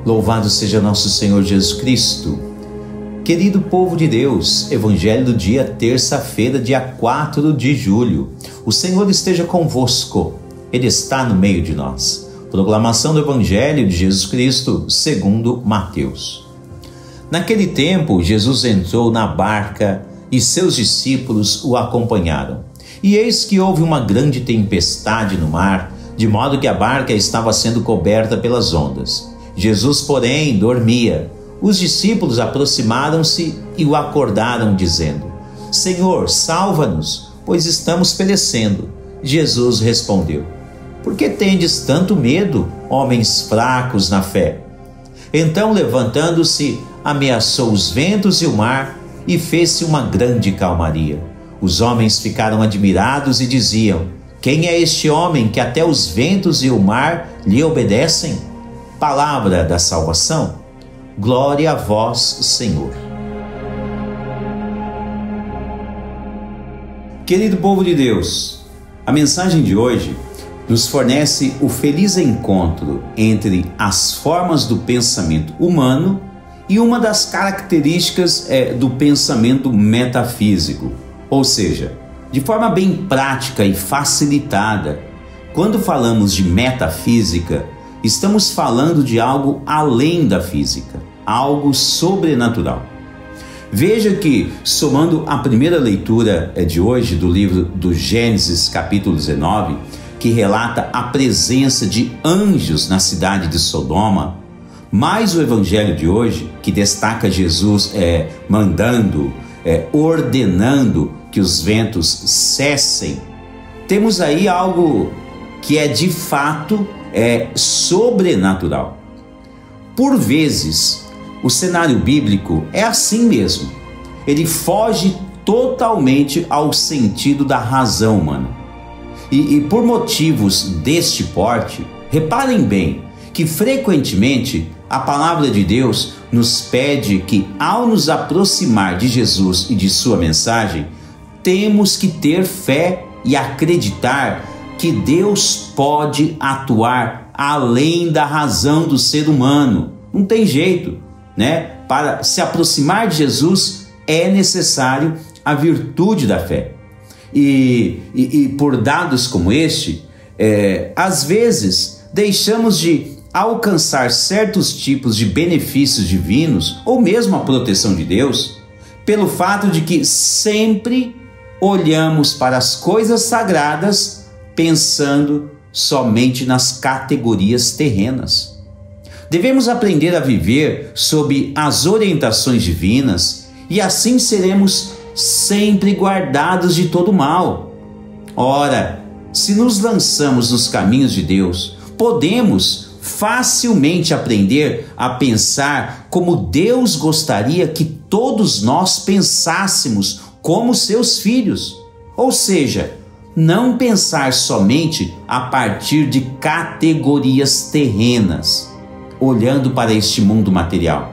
Louvado seja nosso Senhor Jesus Cristo. Querido povo de Deus, Evangelho do dia, terça-feira, dia 4 de julho. O Senhor esteja convosco, Ele está no meio de nós. Proclamação do Evangelho de Jesus Cristo, segundo Mateus. Naquele tempo, Jesus entrou na barca e seus discípulos o acompanharam. E eis que houve uma grande tempestade no mar, de modo que a barca estava sendo coberta pelas ondas. Jesus, porém, dormia. Os discípulos aproximaram-se e o acordaram, dizendo: Senhor, salva-nos, pois estamos perecendo. Jesus respondeu: Por que tendes tanto medo, homens fracos na fé? Então, levantando-se, ameaçou os ventos e o mar, e fez-se uma grande calmaria. Os homens ficaram admirados e diziam: Quem é este homem que até os ventos e o mar lhe obedecem? Palavra da salvação. Glória a vós, Senhor. Querido povo de Deus, a mensagem de hoje nos fornece o feliz encontro entre as formas do pensamento humano e uma das características do pensamento metafísico. Ou seja, de forma bem prática e facilitada, quando falamos de metafísica, estamos falando de algo além da física, algo sobrenatural. Veja que, somando a primeira leitura de hoje do livro do Gênesis, capítulo 19, que relata a presença de anjos na cidade de Sodoma, mais o evangelho de hoje, que destaca Jesus ordenando que os ventos cessem, temos aí algo que é de fato sobrenatural. Por vezes, o cenário bíblico é assim mesmo. Ele foge totalmente ao sentido da razão humana. E por motivos deste porte, reparem bem que frequentemente a palavra de Deus nos pede que, ao nos aproximar de Jesus e de sua mensagem, temos que ter fé e acreditar que Deus pode atuar além da razão do ser humano. Não tem jeito, né? Para se aproximar de Jesus é necessário a virtude da fé. E por dados como este, às vezes deixamos de alcançar certos tipos de benefícios divinos ou mesmo a proteção de Deus pelo fato de que sempre olhamos para as coisas sagradas pensando somente nas categorias terrenas. Devemos aprender a viver sob as orientações divinas e assim seremos sempre guardados de todo mal. Ora, se nos lançamos nos caminhos de Deus, podemos facilmente aprender a pensar como Deus gostaria que todos nós pensássemos como seus filhos. Ou seja, não pensar somente a partir de categorias terrenas, olhando para este mundo material.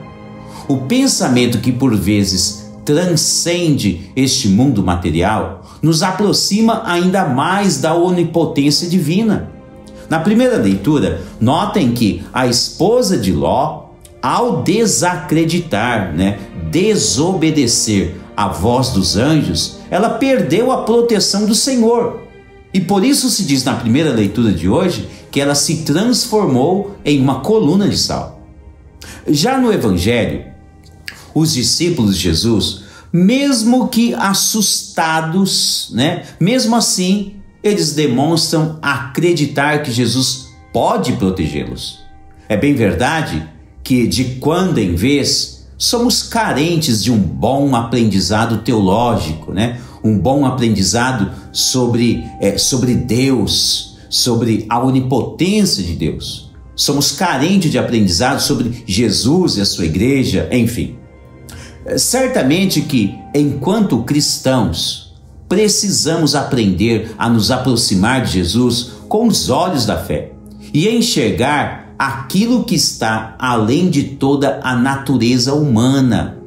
O pensamento que por vezes transcende este mundo material nos aproxima ainda mais da onipotência divina. Na primeira leitura, notem que a esposa de Ló, ao desacreditar, desobedecer a voz dos anjos, ela perdeu a proteção do Senhor. E por isso se diz na primeira leitura de hoje que ela se transformou em uma coluna de sal. Já no Evangelho, os discípulos de Jesus, mesmo que assustados, mesmo assim, eles demonstram acreditar que Jesus pode protegê-los. É bem verdade que de quando em vez somos carentes de um bom aprendizado teológico, um bom aprendizado sobre Deus, sobre a onipotência de Deus. Somos carentes de aprendizado sobre Jesus e a sua igreja, enfim. Certamente que, enquanto cristãos, precisamos aprender a nos aproximar de Jesus com os olhos da fé e enxergar aquilo que está além de toda a natureza humana.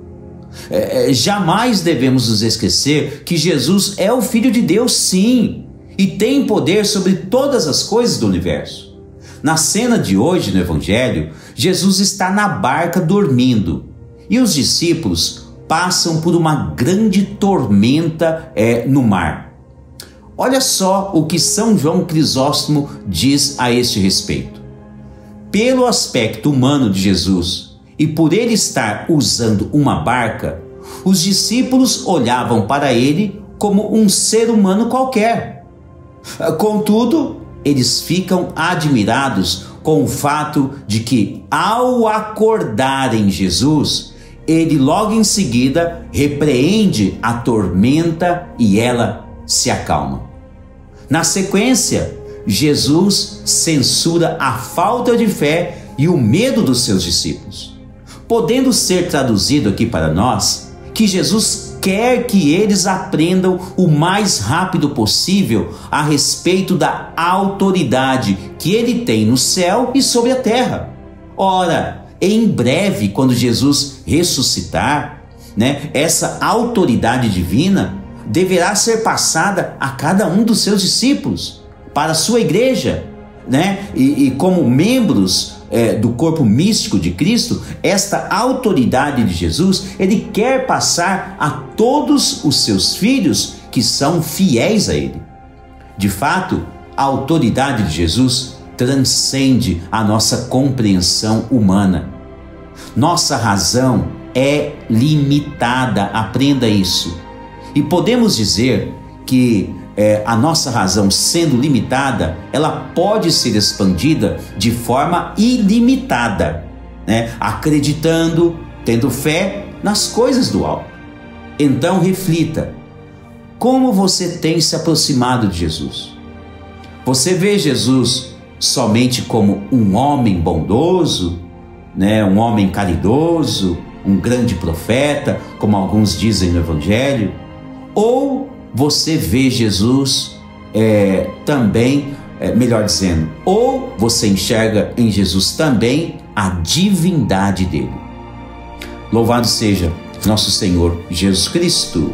Jamais devemos nos esquecer que Jesus é o Filho de Deus, sim, e tem poder sobre todas as coisas do universo. Na cena de hoje no Evangelho, Jesus está na barca dormindo e os discípulos passam por uma grande tormenta no mar. Olha só o que São João Crisóstomo diz a este respeito. Pelo aspecto humano de Jesus e por ele estar usando uma barca, os discípulos olhavam para ele como um ser humano qualquer. Contudo, eles ficam admirados com o fato de que, ao acordarem Jesus, ele logo em seguida repreende a tormenta e ela se acalma. Na sequência, Jesus censura a falta de fé e o medo dos seus discípulos, podendo ser traduzido aqui para nós que Jesus quer que eles aprendam o mais rápido possível a respeito da autoridade que ele tem no céu e sobre a terra. Ora, em breve, quando Jesus ressuscitar, essa autoridade divina deverá ser passada a cada um dos seus discípulos, para a sua igreja, e como membros do corpo místico de Cristo, esta autoridade de Jesus, ele quer passar a todos os seus filhos que são fiéis a ele. De fato, a autoridade de Jesus transcende a nossa compreensão humana. Nossa razão é limitada, aprenda isso. E podemos dizer que a nossa razão, sendo limitada, ela pode ser expandida de forma ilimitada, acreditando, tendo fé nas coisas do alto. Então reflita, como você tem se aproximado de Jesus? Você vê Jesus somente como um homem bondoso, um homem caridoso, um grande profeta, como alguns dizem no Evangelho? Ou você vê Jesus também, melhor dizendo, ou você enxerga em Jesus também a divindade dele? Louvado seja nosso Senhor Jesus Cristo.